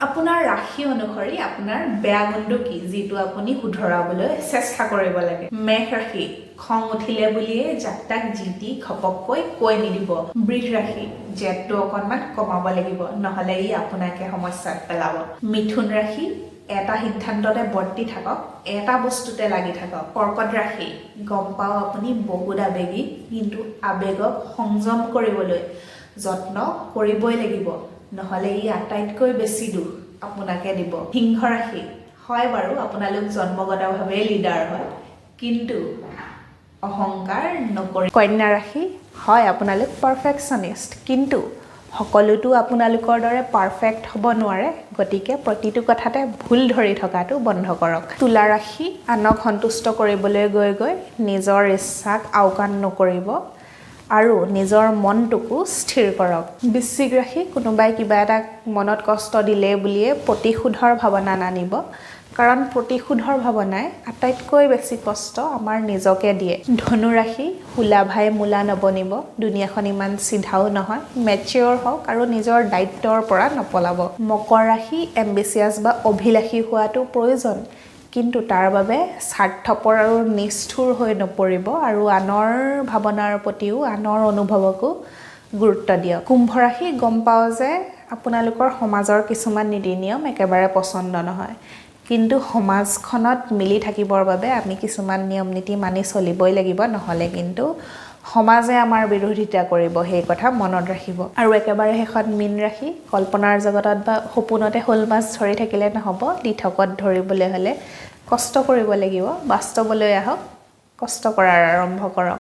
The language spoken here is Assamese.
আপোনাৰ ৰাশি অনুসৰি আপোনাৰ বেয়া গুণটো কি যিটো আপুনি শুধৰাবলৈ চেষ্টা কৰিব লাগে। মেঘ ৰাশি খং উঠিলে বুলিয়ে যাত্ৰাক জিতি ঘপককৈ কৈ নিদিব। বৃষ ৰাশি জেদটো অকণমান কমাব লাগিব, নহ'লে ই আপোনাকে সমস্যাত পেলাব। মিথুন ৰাশি এটা সিদ্ধান্ততে বৰ্তি থাকক, এটা বস্তুতে লাগি থাকক। কৰ্কট ৰাশি গম পাওঁ আপুনি বহুত আৱেগিক, কিন্তু আৱেগক সংযম কৰিবলৈ যত্ন কৰিবই লাগিব, নহ'লে ই আটাইতকৈ বেছি দুখ আপোনাকে দিব। সিংহ ৰাশি হয় বাৰু আপোনালোক জন্মগতভাৱে লিডাৰ হয়, কিন্তু অহংকাৰ নকৰি। কন্যা ৰাশি হয় আপোনালোক পাৰফেকশ্যনিষ্ট, কিন্তু সকলোতো আপোনালোকৰ দৰে পাৰফেক্ট হ'ব নোৱাৰে, গতিকে প্ৰতিটো কথাতে ভুল ধৰি থকাটো বন্ধ কৰক। তুলা ৰাশি আনক সন্তুষ্ট কৰিবলৈ গৈ গৈ নিজৰ ইচ্ছাক আওকাণ নকৰিব আৰু নিজৰ মনটোকো স্থিৰ কৰক। বৃশ্চিক ৰাশি কোনোবাই কিবা এটা মনত কষ্ট দিলে বুলিয়ে প্ৰতিশোধৰ ভাৱনা নানিব, কাৰণ প্ৰতিশোধৰ ভাৱনাই আটাইতকৈ বেছি কষ্ট আমাৰ নিজকে দিয়ে। ধনু ৰাশি হোলা ভাই মূলা নবনিব, দুনিয়াখন ইমান চিধাও নহয়, মেচিয়ৰ হওক আৰু নিজৰ দায়িত্বৰ পৰা নপলাব। মকৰ ৰাশি এম্বিচিয়াছ বা অভিলাষী হোৱাটো প্ৰয়োজন, কিন্তু তাৰ বাবে স্বাৰ্থপৰ আৰু নিষ্ঠুৰ হৈ নপৰিব আৰু আনৰ ভাৱনাৰ প্ৰতিও আনৰ অনুভৱকো গুৰুত্ব দিয়ক। কুম্ভ ৰাশি গম পাওঁ যে আপোনালোকৰ সমাজৰ কিছুমান নীতি নিয়ম একেবাৰে পচন্দ নহয়, কিন্তু সমাজখনত মিলি থাকিবৰ বাবে আমি কিছুমান নিয়ম নীতি মানি চলিবই লাগিব, নহ'লে কিন্তু সমাজে আমাৰ বিৰোধিতা কৰিব, সেই কথা মনত ৰাখিব। আৰু একেবাৰে শেষত মীন ৰাশি কল্পনাৰ জগতত বা সপোনতে শ'ল মাছ ধৰি থাকিলে নহ'ব, দিঠকত ধৰিবলৈ হ'লে কষ্ট কৰিব লাগিব। বাস্তৱলৈ আহক, কষ্ট কৰাৰ আৰম্ভ কৰক।